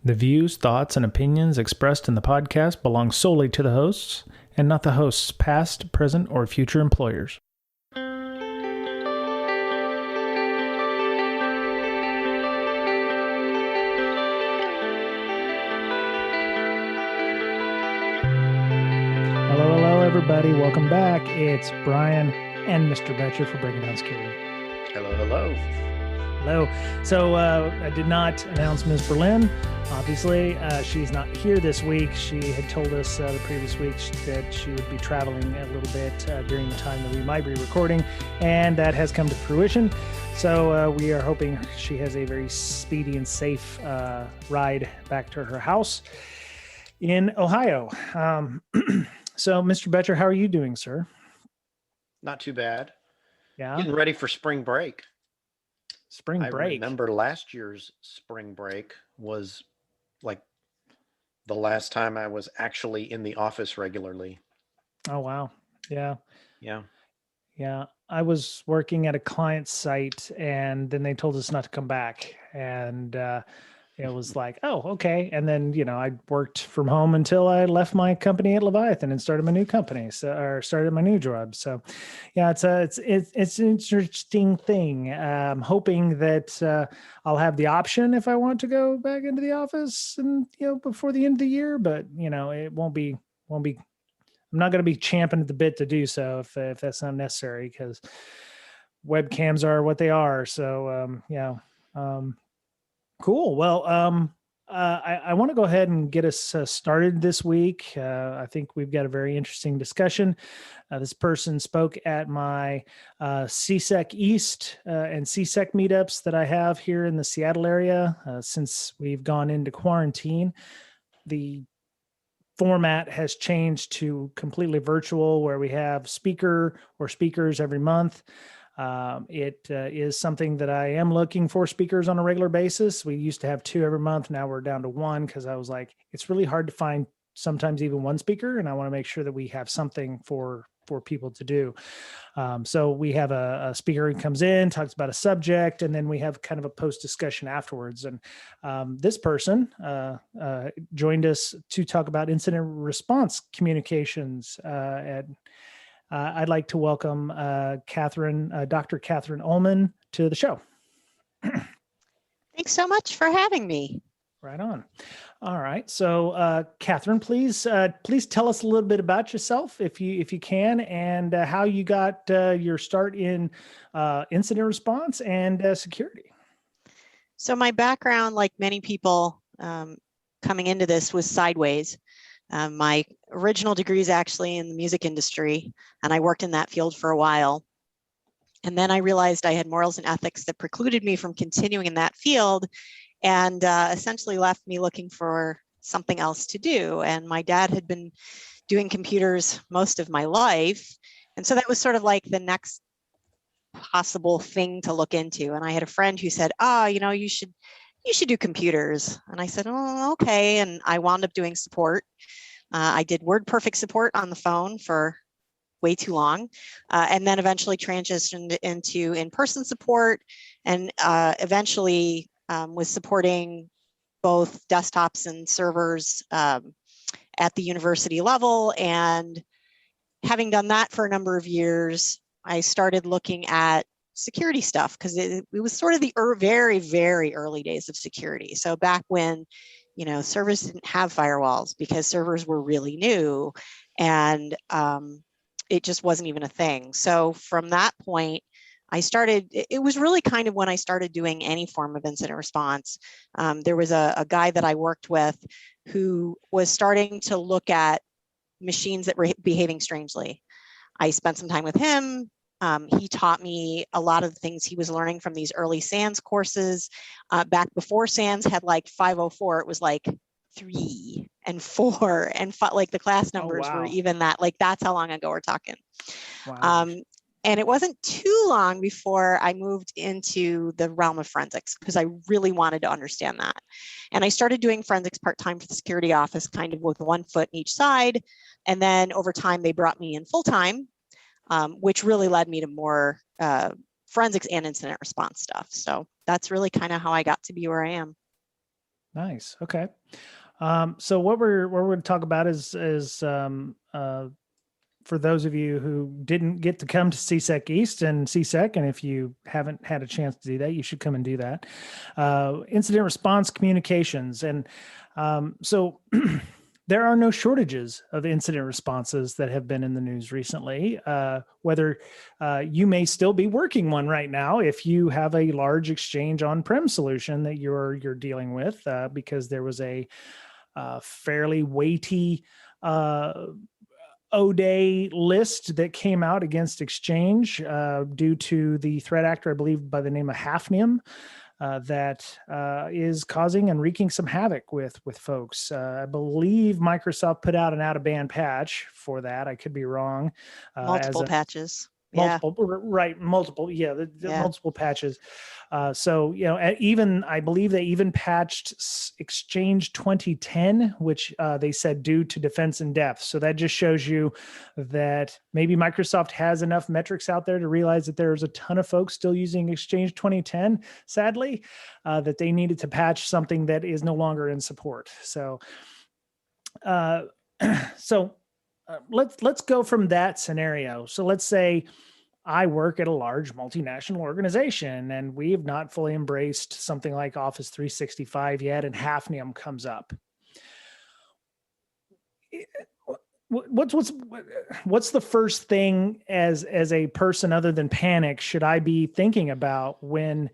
The views, thoughts, and opinions expressed in the podcast belong solely to the hosts and not the host's past, present, or future employers. Hello, everybody. Welcome back. It's Brian and Mr. Betcher for Breaking Down Security. Hello. So I did not announce Ms. Berlin. Obviously, she's not here this week. She had told us the previous week that she would be traveling a little bit during the time that we might be recording, and that has come to fruition. So we are hoping she has a very speedy and safe ride back to her house in Ohio. So, Mr. Betcher, how are you doing, sir? Not too bad. Yeah. Getting ready for spring break. Spring break. I remember last year's spring break was like the last time I was actually in the office regularly. Oh, wow. Yeah. Yeah. I was working at a client site and then they told us not to come back. And it was like, oh, okay. And then, I worked from home until I left my company at Leviathan and started my new company. Started my new job. So yeah, it's an interesting thing. I'm hoping that I'll have the option if I want to go back into the office and, before the end of the year, but it won't be, I'm not going to be champing at the bit to do so if that's not necessary, because webcams are what they are. So cool. Well, I want to go ahead and get us started this week. I think we've got a very interesting discussion. This person spoke at my SeaSec East and SeaSec meetups that I have here in the Seattle area. Since we've gone into quarantine, the format has changed to completely virtual, where we have speakers every month. It is something that I am looking for speakers on a regular basis. We used to have 2 every month. Now we're down to 1 because I was like, it's really hard to find sometimes even 1 speaker, and I want to make sure that we have something for people to do. So we have a speaker who comes in, talks about a subject, and then we have kind of a post discussion afterwards. And this person joined us to talk about incident response communications I'd like to welcome Dr. Catherine Ullman to the show. Thanks so much for having me. Right on. All right. So, Catherine, please tell us a little bit about yourself, if you can, and how you got your start in incident response and security. So my background, like many people coming into this, was sideways. My original degree is actually in the music industry, and I worked in that field for a while. And then I realized I had morals and ethics that precluded me from continuing in that field, and essentially left me looking for something else to do. And my dad had been doing computers most of my life. And so that was sort of like the next possible thing to look into. And I had a friend who said, you should do computers. And I said, oh, okay. And I wound up doing support. I did WordPerfect support on the phone for way too long, and then eventually transitioned into in-person support, and eventually was supporting both desktops and servers at the university level. And having done that for a number of years, I started looking at security stuff, because it was sort of the very, very early days of security. So back when, servers didn't have firewalls, because servers were really new, and it just wasn't even a thing. So from that point, it was really kind of when I started doing any form of incident response. There was a guy that I worked with who was starting to look at machines that were behaving strangely. I spent some time with him. He taught me a lot of the things he was learning from these early SANS courses. Back before SANS had like 504, it was like 3 and 4 and 5, like the class numbers were even that, like that's how long ago we're talking. Wow. And it wasn't too long before I moved into the realm of forensics, because I really wanted to understand that. And I started doing forensics part-time for the security office, kind of with 1 foot in each side. And then over time, they brought me in full-time, which really led me to more forensics and incident response stuff. So that's really kind of how I got to be where I am. Nice. Okay. So what we're going to talk about is for those of you who didn't get to come to SeaSec East and SeaSec, and if you haven't had a chance to do that, you should come and do that. Incident response communications. And so there are no shortages of incident responses that have been in the news recently, whether you may still be working one right now if you have a large Exchange on-prem solution that you're dealing with, because there was a fairly weighty O-Day list that came out against Exchange due to the threat actor, I believe, by the name of Hafnium, that is causing and wreaking some havoc with folks. I believe Microsoft put out an out-of-band patch for that. I could be wrong. Multiple patches. Multiple, right? Multiple, multiple patches. So even I believe they even patched Exchange 2010, which they said due to defense in depth. So that just shows you that maybe Microsoft has enough metrics out there to realize that there's a ton of folks still using Exchange 2010, sadly, that they needed to patch something that is no longer in support. So, let's go from that scenario. So let's say I work at a large multinational organization and we have not fully embraced something like Office 365 yet, and Hafnium comes up. What's the first thing as a person other than panic should I be thinking about when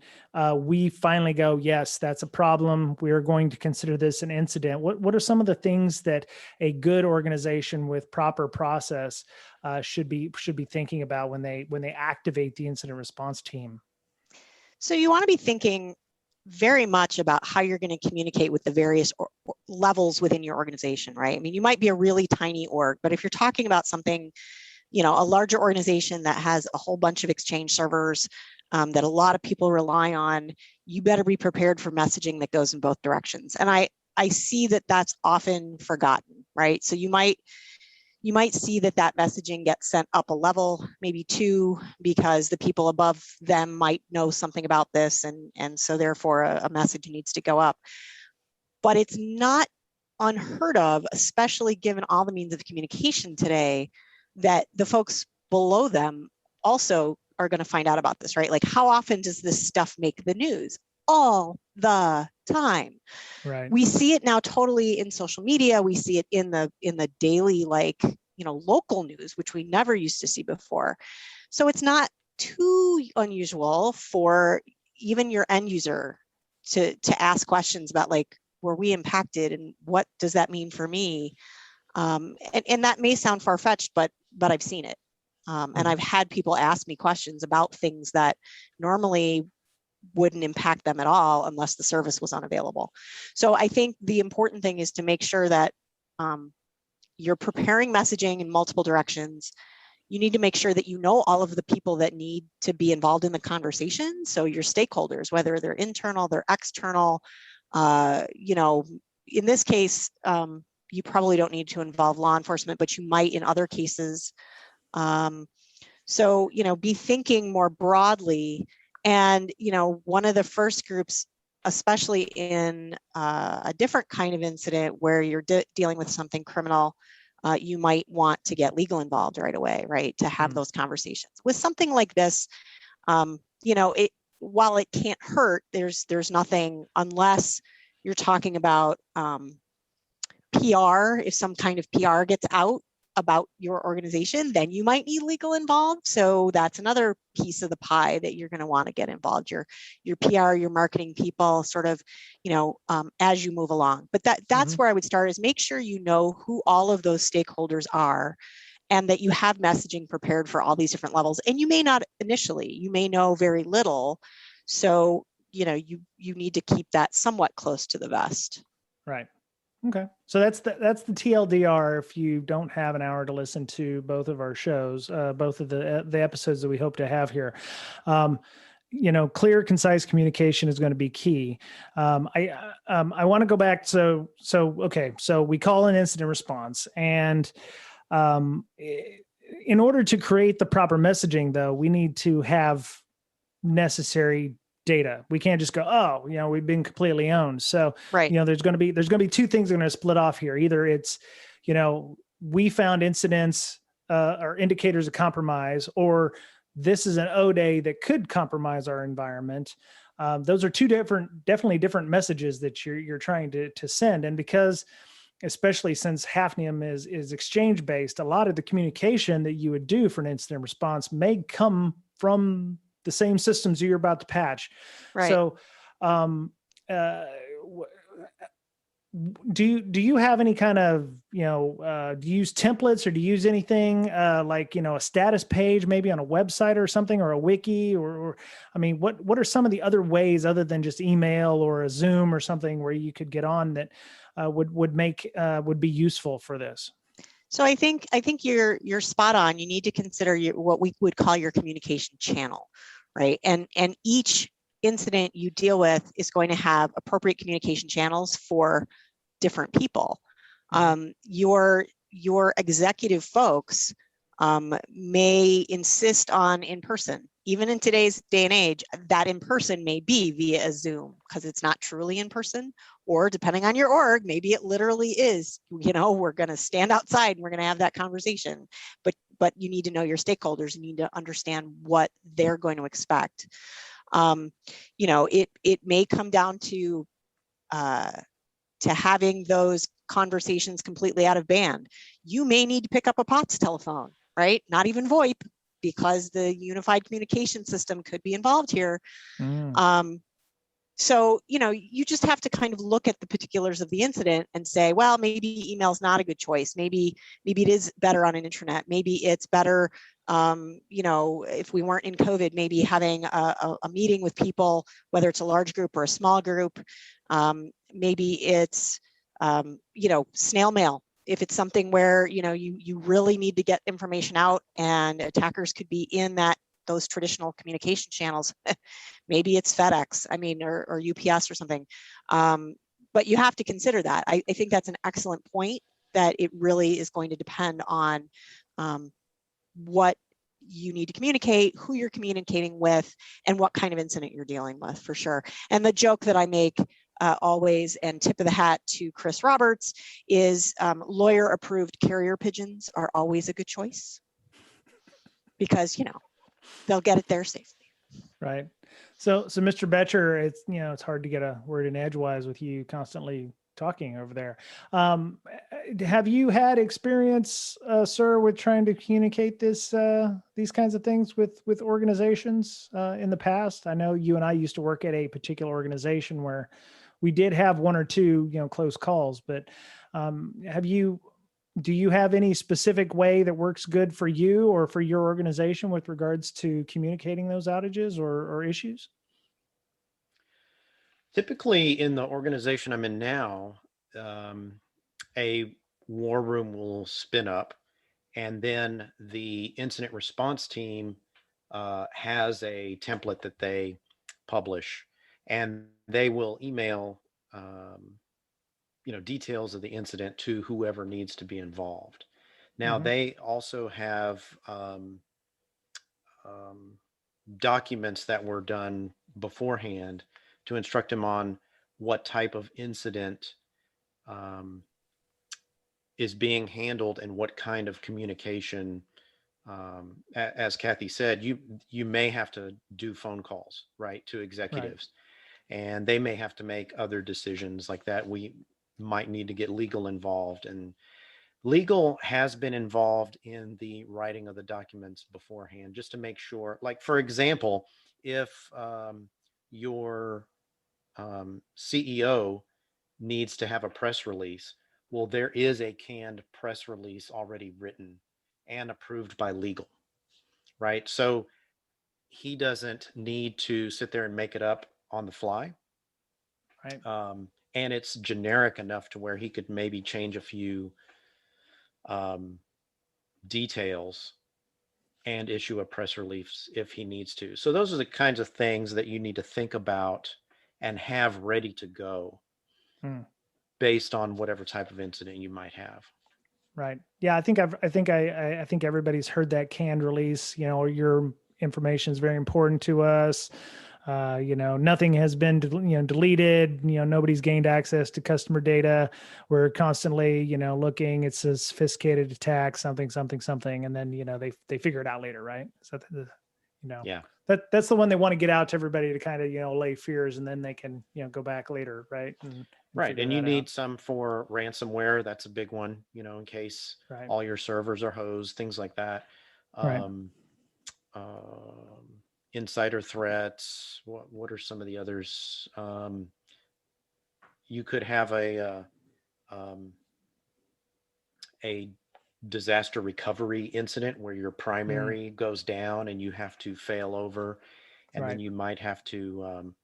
we finally go, yes, that's a problem, we are going to consider this an incident? What are some of the things that a good organization with proper process should be thinking about when they activate the incident response team? So you want to be thinking very much about how you're going to communicate with the various levels within your organization, right? I mean, you might be a really tiny org, but if you're talking about something, a larger organization that has a whole bunch of Exchange servers that a lot of people rely on, you better be prepared for messaging that goes in both directions. And I see that that's often forgotten, right? So you might see that messaging gets sent up a level, maybe 2, because the people above them might know something about this, and so therefore a message needs to go up. But it's not unheard of, especially given all the means of communication today, that the folks below them also are going to find out about this, right? Like, how often does this stuff make the news? All the time. Right. We see it now totally in social media. We see it in the daily, local news, which we never used to see before. So it's not too unusual for even your end user to ask questions about, like, were we impacted and what does that mean for me? And that may sound far-fetched, but I've seen it. And I've had people ask me questions about things that normally wouldn't impact them at all unless the service was unavailable. So I think the important thing is to make sure that you're preparing messaging in multiple directions. You need to make sure that you know all of the people that need to be involved in the conversation. So your stakeholders, whether they're internal, they're external, in this case, you probably don't need to involve law enforcement, but you might in other cases. So, be thinking more broadly. And, one of the first groups, especially in a different kind of incident where you're dealing with something criminal, you might want to get legal involved right away, right? To have those conversations. With something like this, while it can't hurt, there's nothing, unless you're talking about PR. If some kind of PR gets out about your organization, then you might need legal involved. So that's another piece of the pie that you're going to want to get involved. Your PR, your marketing people, sort of, as you move along. But that's where I would start, is make sure you know who all of those stakeholders are, and that you have messaging prepared for all these different levels. And you may not initially, you may know very little. So, you need to keep that somewhat close to the vest. Right. Okay. So that's the TLDR. If you don't have an hour to listen to both of our shows, both of the episodes that we hope to have here, clear, concise communication is going to be key. I want to go back. So we call an incident response, and in order to create the proper messaging, though, we need to have necessary data. We can't just go, oh, we've been completely owned. So, Right. there's going to be two things that are going to split off here. Either it's, we found incidents or indicators of compromise, or this is an O-Day that could compromise our environment. Those are definitely different messages that you're trying to send. And because, especially since Hafnium is exchange based, a lot of the communication that you would do for an incident response may come from the same systems you're about to patch. Right. So, do you have any kind of, do you use templates, or do you use anything like, a status page, maybe on a website or something, or a wiki, or I mean, what are some of the other ways other than just email or a Zoom or something where you could get on that would be useful for this? So I think you're spot on. You need to consider what we would call your communication channel, right? And each incident you deal with is going to have appropriate communication channels for different people. Your executive folks may insist on in person. Even in today's day and age, that in person may be via a Zoom because it's not truly in person, or depending on your org, maybe it literally is, we're going to stand outside and we're going to have that conversation. But you need to know your stakeholders. You need to understand what they're going to expect. It may come down to having those conversations completely out of band. You may need to pick up a POTS telephone, right? Not even VoIP, because the unified communication system could be involved here. So, you just have to kind of look at the particulars of the incident and say, well, maybe email is not a good choice. Maybe it is better on an intranet. Maybe it's better, if we weren't in COVID, maybe having a meeting with people, whether it's a large group or a small group. Maybe it's, snail mail. If it's something where, you really need to get information out and attackers could be in those traditional communication channels, maybe it's FedEx, or UPS or something. But you have to consider that. I think that's an excellent point, that it really is going to depend on what you need to communicate, who you're communicating with, and what kind of incident you're dealing with, for sure. And the joke that I make always, and tip of the hat to Chris Roberts, is lawyer approved carrier pigeons are always a good choice, because they'll get it there safely. Right. So Mr. Betcher, it's hard to get a word in edgewise with you constantly talking over there. Have you had experience, sir, with trying to communicate these kinds of things with organizations in the past? I know you and I used to work at a particular organization where we did have one or two, close calls, but do you have any specific way that works good for you or for your organization with regards to communicating those outages or issues? Typically in the organization I'm in now, a war room will spin up, and then the incident response team has a template that they publish, and they will email details of the incident to whoever needs to be involved. Now, they also have documents that were done beforehand to instruct them on what type of incident is being handled and what kind of communication. As Kathy said, you may have to do phone calls, right, to executives, and they may have to make other decisions like that. We might need to get legal involved, and legal has been involved in the writing of the documents beforehand, just to make sure. Like, for example, if your CEO needs to have a press release, well, there is a canned press release already written and approved by legal, right? So he doesn't need to sit there and make it up on the fly. Right. And it's generic enough to where he could maybe change a few details and issue a press release if he needs to. So those are the kinds of things that you need to think about and have ready to go based on whatever type of incident you might have. Right. Yeah. I think everybody's heard that canned release. Your information is very important to us. Nothing has been, deleted, nobody's gained access to customer data. We're constantly, looking, it's a sophisticated attack, something, and then, they figure it out later. Right. So, Yeah. That's the one they want to get out to everybody to kind of, lay fears, and then they can, go back later. Right. Right. And you need some for ransomware. That's a big one, in case right. all your servers are hosed, things like that. Right. Insider threats. What are some of the others? You could have a disaster recovery incident where your primary goes down and you have to fail over, and right. then you might have to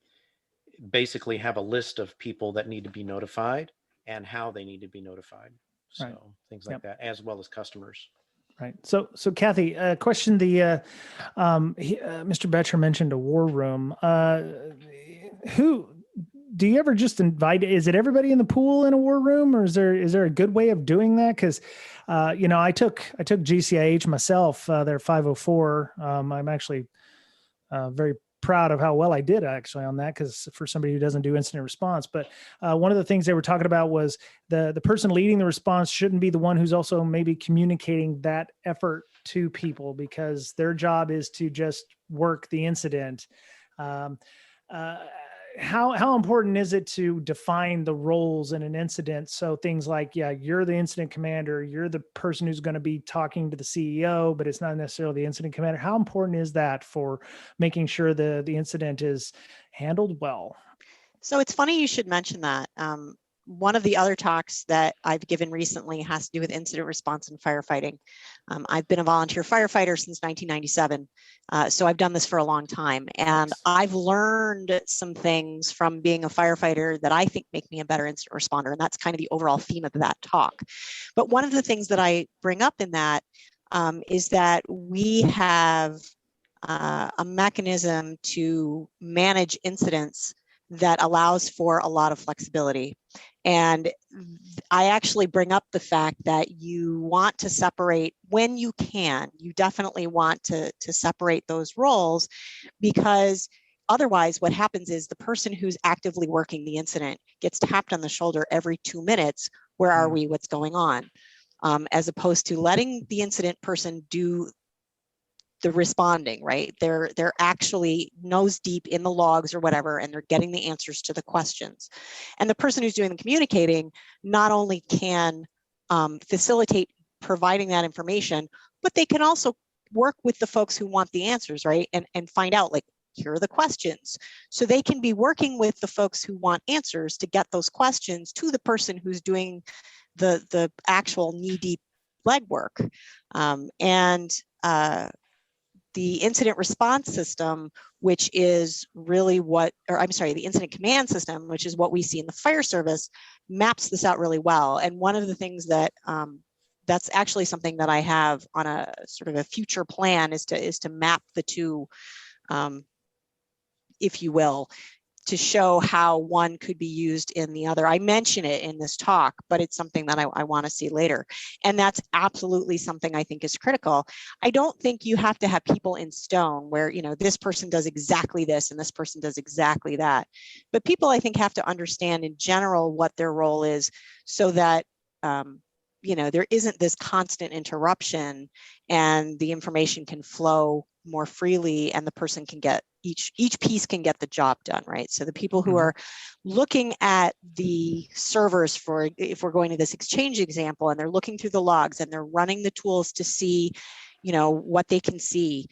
basically have a list of people that need to be notified and how they need to be notified. So right. things like that, as well as customers. Right. So Kathy, question: Mr. Betcher mentioned a war room. Who do you ever just invite? Is it everybody in the pool in a war room, or is there a good way of doing that? Because I took GCIH myself. They're 504. I'm actually very proud of how well I did actually on that, because for somebody who doesn't do incident response. But one of the things they were talking about was the person leading the response shouldn't be the one who's also maybe communicating that effort to people, because their job is to just work the incident. How important is it to define the roles in an incident? So things like, you're the incident commander, you're the person who's going to be talking to the CEO, but it's not necessarily the incident commander. How important is that for making sure the incident is handled well? So it's funny you should mention that. One of the other talks that I've given recently has to do with incident response and firefighting. I've been a volunteer firefighter since 1997, so I've done this for a long time, and I've learned some things from being a firefighter that I think make me a better incident responder, and that's kind of the overall theme of that talk. But one of the things that I bring up in that is that we have a mechanism to manage incidents that allows for a lot of flexibility. And I actually bring up the fact that you want to separate when you can. You definitely want to separate those roles, because otherwise what happens is the person who's actively working the incident gets tapped on the shoulder every 2 minutes. Where are we? What's going on? As opposed to letting the incident person do the responding, right? They're actually nose deep in the logs or whatever, and they're getting the answers to the questions. And the person who's doing the communicating not only can facilitate providing that information, but they can also work with the folks who want the answers, right? And find out, like, here are the questions. So they can be working with the folks who want answers to get those questions to the person who's doing the actual knee-deep legwork. The incident response system, which is really the incident command system, which is what we see in the fire service, maps this out really well. And one of the things that that's actually something that I have on a sort of a future plan is to map the two, if you will, to show how one could be used in the other. I mention it in this talk, but it's something that I want to see later. And that's absolutely something I think is critical. I don't think you have to have people in stone where, this person does exactly this and this person does exactly that. But people, I think, have to understand in general what their role is, so that there isn't this constant interruption and the information can flow more freely, and the person can get each piece can get the job done, right? So the people who are looking at the servers, for if we're going to this Exchange example, and they're looking through the logs and they're running the tools to see, what they can see,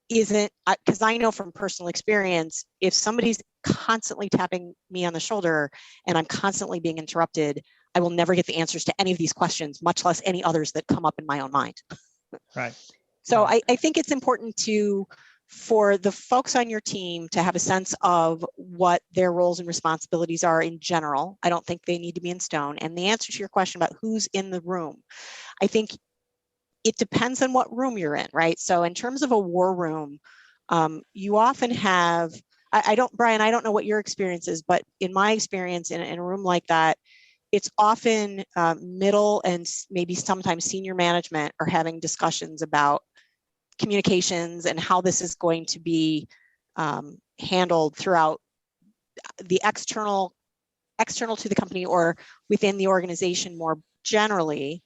isn't, because I know from personal experience, if somebody's constantly tapping me on the shoulder and I'm constantly being interrupted, I will never get the answers to any of these questions, much less any others that come up in my own mind. Right. So I think it's important for the folks on your team to have a sense of what their roles and responsibilities are in general. I don't think they need to be in stone. And the answer to your question about who's in the room, I think it depends on what room you're in, right? So in terms of a war room, you often have, Brian, I don't know what your experience is, but in my experience in a room like that, it's often middle and maybe sometimes senior management are having discussions about communications and how this is going to be handled throughout the external to the company or within the organization more generally.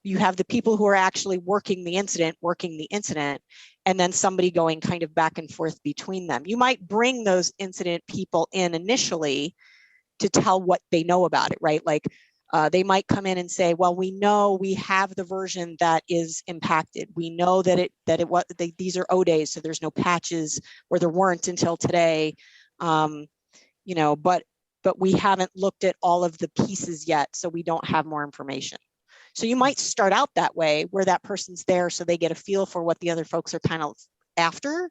You have the people who are actually working the incident, and then somebody going kind of back and forth between them. You might bring those incident people in initially to tell what they know about it, right? Like they might come in and say, well, we know we have the version that is impacted. We know that these are O days, so there's no patches, or there weren't until today, but we haven't looked at all of the pieces yet, so we don't have more information. So you might start out that way where that person's there so they get a feel for what the other folks are kind of after,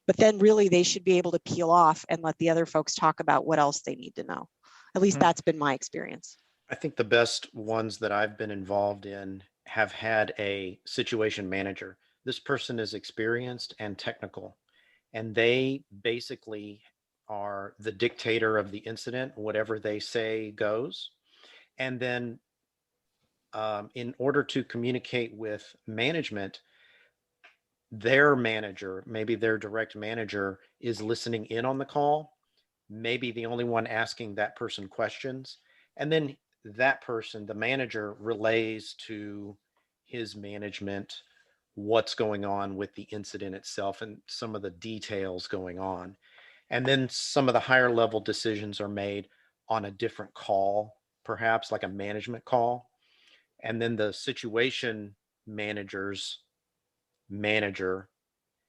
but then really they should be able to peel off and let the other folks talk about what else they need to know. At least that's been my experience. I think the best ones that I've been involved in have had a situation manager. This person is experienced and technical, and they basically are the dictator of the incident. Whatever they say goes. And then in order to communicate with management, their manager, maybe their direct manager, is listening in on the call, maybe the only one asking that person questions. And then that person, the manager, relays to his management what's going on with the incident itself and some of the details going on. And then some of the higher level decisions are made on a different call, perhaps like a management call. And then the situation manager's manager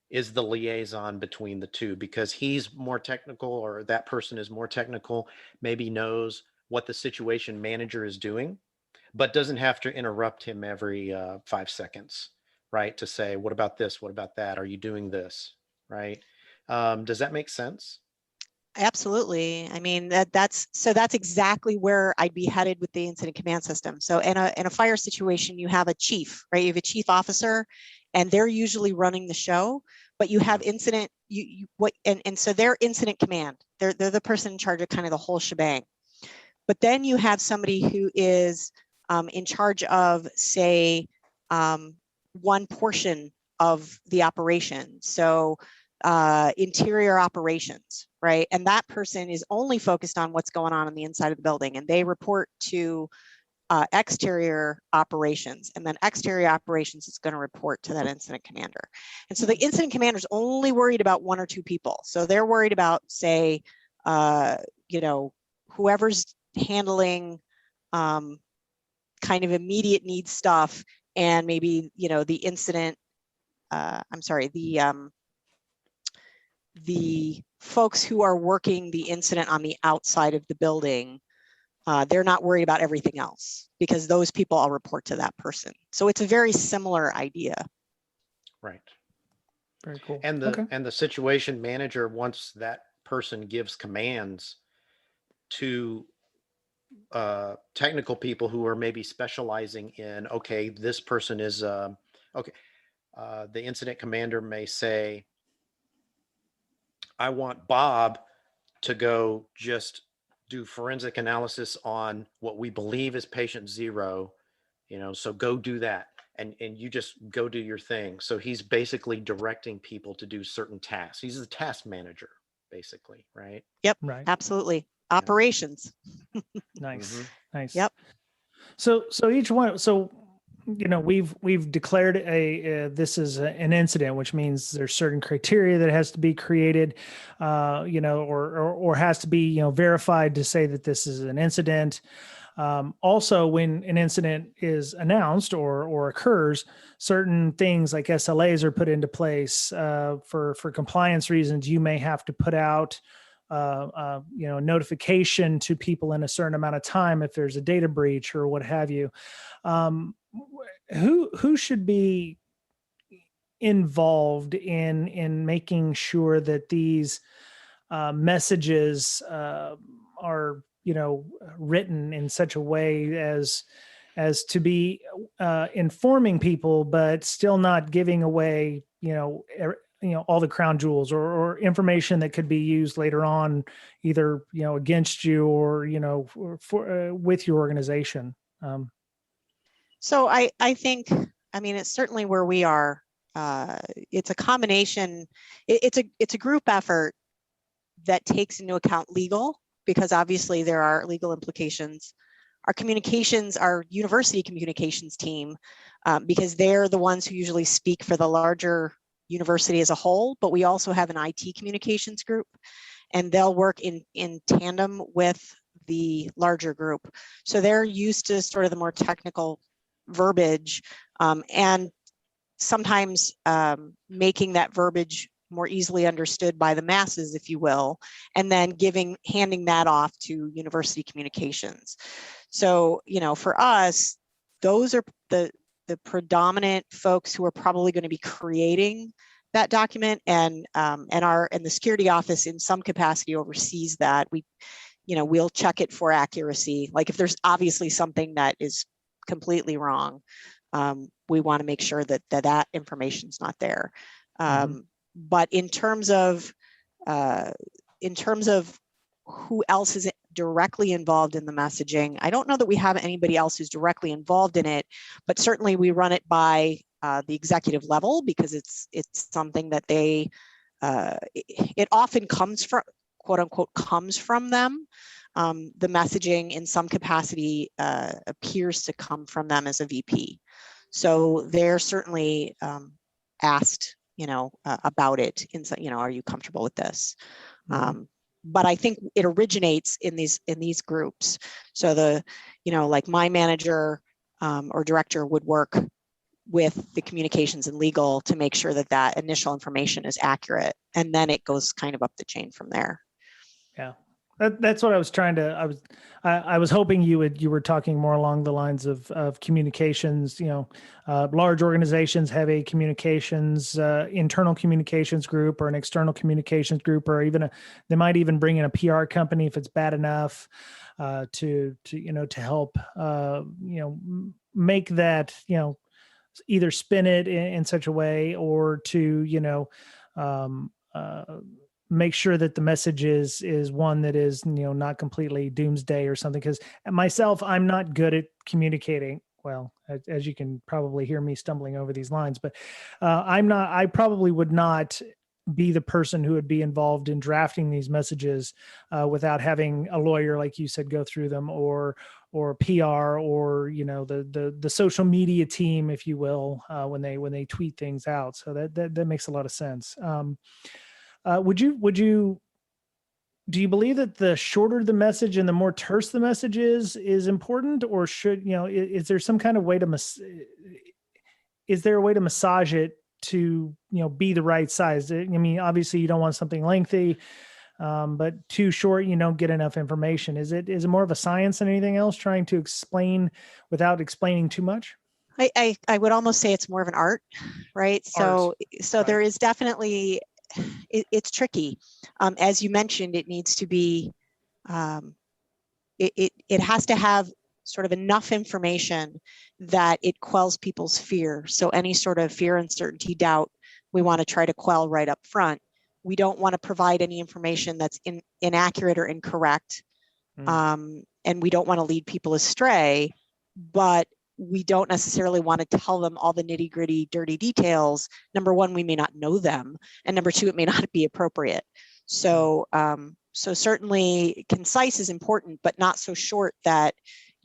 is the liaison between the two, because he's more technical, or that person is more technical, maybe knows what the situation manager is doing, but doesn't have to interrupt him every 5 seconds, right? To say, what about this? What about that? Are you doing this? Right? Does that make sense? Absolutely. I mean, that's exactly where I'd be headed with the incident command system. So in a fire situation, you have a chief, right? You have a chief officer, and they're usually running the show, but you have incident, so they're incident command. They're the person in charge of kind of the whole shebang. But then you have somebody who is in charge of, say, one portion of the operation. So interior operations, right? And that person is only focused on what's going on the inside of the building, and they report to exterior operations, and then exterior operations is going to report to that incident commander. And so the incident commander is only worried about one or two people. So they're worried about, say, whoever's handling kind of immediate need stuff, and maybe, the incident, the folks who are working the incident on the outside of the building, they're not worried about everything else, because those people all report to that person. So it's a very similar idea. Right. Very cool. And the situation manager, once that person gives commands to technical people who are maybe specializing in, okay, this person is, the incident commander may say, I want Bob to go just do forensic analysis on what we believe is patient 0, so go do that. And you just go do your thing. So he's basically directing people to do certain tasks. He's the task manager, basically, right? Yep, right. Absolutely. Operations. Nice. Mm-hmm. Nice. Yep. So each one, we've declared this is an incident, which means there's certain criteria that has to be created, or has to be, verified to say that this is an incident. Also, when an incident is announced or occurs, certain things like SLAs are put into place for compliance reasons. You may have to put out notification to people in a certain amount of time if there's a data breach or what have you. Who should be involved in making sure that these messages are written in such a way as to be informing people, but still not giving away all the crown jewels or information that could be used later on, either against you or with your organization? So I think, it's certainly where we are it's a combination. It's a group effort that takes into account legal, because obviously there are legal implications. Our university communications team, because they're the ones who usually speak for the larger university as a whole, but we also have an IT communications group, and they'll work in tandem with the larger group. So they're used to sort of the more technical verbiage, and sometimes making that verbiage more easily understood by the masses, if you will, and then handing that off to university communications. So, for us, those are the predominant folks who are probably going to be creating that document, and the security office in some capacity oversees that. We'll check it for accuracy. Like if there's obviously something that is completely wrong, we want to make sure that information's not there. But in terms of who else is directly involved in the messaging, I don't know that we have anybody else who's directly involved in it, but certainly we run it by the executive level, because it's something that it often comes from, quote unquote, comes from them. The messaging in some capacity appears to come from them as a VP. So they're certainly asked, about it. Are you comfortable with this? But I think it originates in these groups. So like my manager or director would work with the communications and legal to make sure that initial information is accurate, and then it goes kind of up the chain from there. Yeah. That's what I was trying to, I was hoping you were talking more along the lines of communications. Large organizations have a communications, internal communications group, or an external communications group, or even they might even bring in a PR company if it's bad enough, to help, make that, either spin it in such a way, or to, make sure that the message is one that is, not completely doomsday or something. Because myself, I'm not good at communicating. Well, as you can probably hear me stumbling over these lines, but I probably would not be the person who would be involved in drafting these messages without having a lawyer, like you said, go through them, or PR, or, the social media team, if you will, when they tweet things out. So that makes a lot of sense. Do you believe that the shorter the message and the more terse the message is important, or should, is there some kind of way is there a way to massage it to, be the right size? I mean, obviously you don't want something lengthy, but too short, you don't get enough information. Is it more of a science than anything else, trying to explain without explaining too much? I would almost say it's more of an art, right? So Right. There is definitely, it's tricky. As you mentioned, it needs to be, it has to have sort of enough information that it quells people's fear. So any sort of fear, uncertainty, doubt, we want to try to quell right up front. We don't want to provide any information that's inaccurate or incorrect. And we don't want to lead people astray, but we don't necessarily want to tell them all the nitty gritty, dirty details. Number one, we may not know them. And number two, it may not be appropriate. So, so certainly concise is important, but not so short that,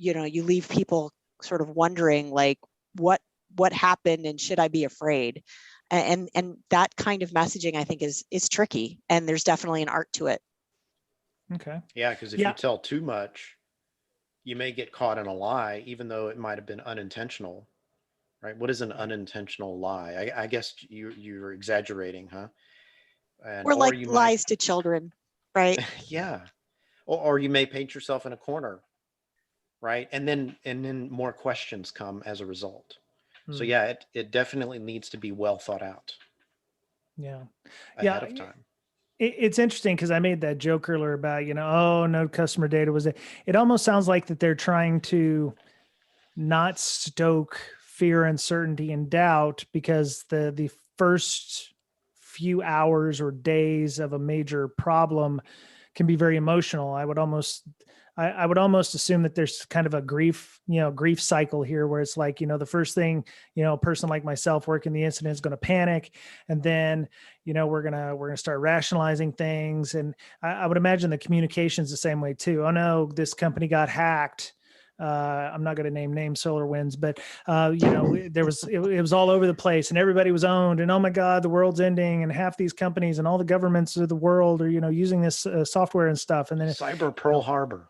you leave people sort of wondering, like, what happened and should I be afraid? And that kind of messaging, I think, is tricky. And there's definitely an art to it. Okay. Yeah, because if you tell too much, you may get caught in a lie, even though it might have been unintentional, right? What is an unintentional lie? I guess you're exaggerating, huh? Or like lies to children, right? Yeah. Or you may paint yourself in a corner, right? And then more questions come as a result. So yeah, it definitely needs to be well thought out. Yeah. Ahead of time. It's interesting because I made that joke earlier about, oh, no customer data was it. It almost sounds like that they're trying to not stoke fear, uncertainty, and doubt, because the first few hours or days of a major problem can be very emotional. I I would almost assume that there's kind of a grief cycle here where it's like, the first thing, a person like myself working the incident is going to panic. And then, we're going to start rationalizing things. And I would imagine the communication's the same way too. Oh no, this company got hacked. I'm not going to name names, SolarWinds, but it was all over the place and everybody was owned, and oh my God, the world's ending, and half these companies and all the governments of the world are, using this software and stuff. And then Cyber Pearl Harbor.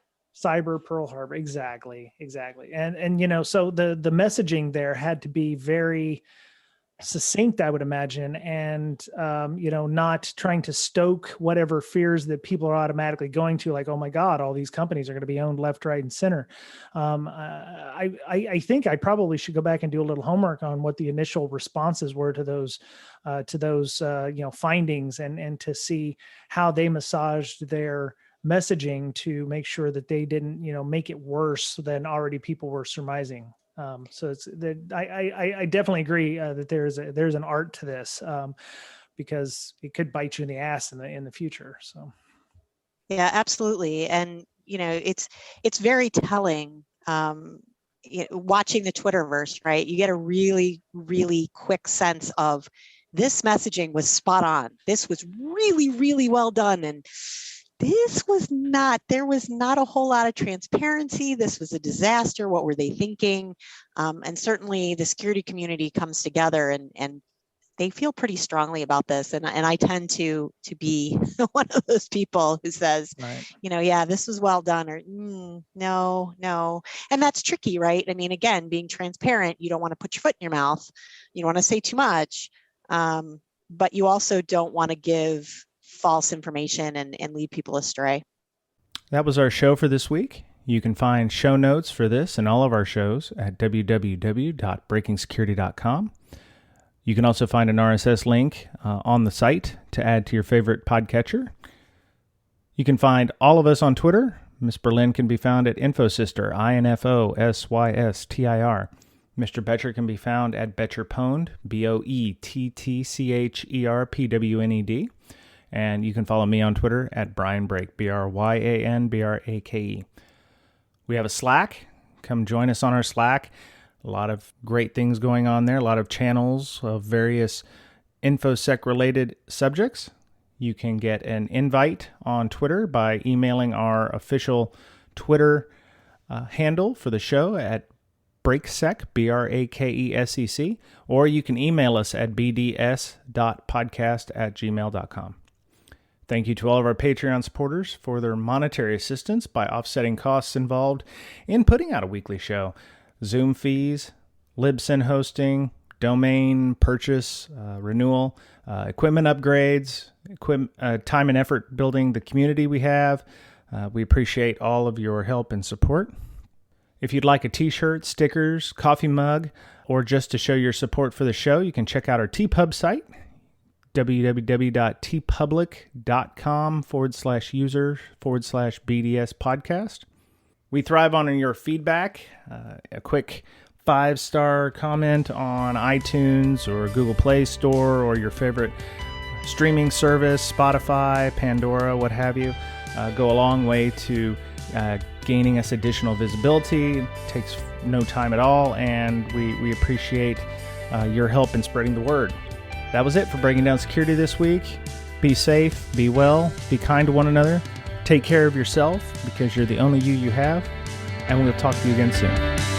Exactly. And so the messaging there had to be very succinct, I would imagine, and not trying to stoke whatever fears that people are automatically going to, like, oh my God, all these companies are going to be owned left, right, and center. I think I probably should go back and do a little homework on what the initial responses were to those findings, and to see how they massaged their messaging to make sure that they didn't, make it worse than already people were surmising. So it's that I definitely agree that there's an art to this, because it could bite you in the ass in the future. So. Yeah, absolutely. And, it's very telling, watching the Twitterverse, right? You get a really, really quick sense of this messaging was spot on. This was really, really well done. And there was not a whole lot of transparency. This was a disaster. What were they thinking? And certainly the security community comes together and they feel pretty strongly about this. And I tend to be one of those people who says, right, yeah, this was well done, or no. And that's tricky, right? I mean, again, being transparent, you don't want to put your foot in your mouth. You don't want to say too much, but you also don't want to give false information and lead people astray. That was our show for this week. You can find show notes for this and all of our shows at www.breakingsecurity.com. You can also find an RSS link on the site to add to your favorite podcatcher. You can find all of us on Twitter. Miss Berlin can be found at InfoSyster, INFOSYSTIR. Mr. Betcher can be found at BetcherPwned, BOETTCHERPWNED. And you can follow me on Twitter at Brian Brake, BRYANBRAKE. We have a Slack. Come join us on our Slack. A lot of great things going on there. A lot of channels of various InfoSec-related subjects. You can get an invite on Twitter by emailing our official Twitter handle for the show at BrakeSec, BRAKESEC, or you can email us at bds.podcast@gmail.com. Thank you to all of our Patreon supporters for their monetary assistance by offsetting costs involved in putting out a weekly show. Zoom fees, Libsyn hosting, domain purchase, renewal, equipment upgrades, time and effort building the community we have. We appreciate all of your help and support. If you'd like a t-shirt, stickers, coffee mug, or just to show your support for the show, you can check out our TPub site, www.tpublic.com/user/BDS podcast. We thrive on your feedback. A quick 5-star comment on iTunes or Google Play Store or your favorite streaming service, Spotify, Pandora, what have you, go a long way to gaining us additional visibility. It takes no time at all, and we appreciate your help in spreading the word. That was it for Breaking Down Security this week. Be safe, be well, be kind to one another. Take care of yourself because you're the only you have. And we'll talk to you again soon.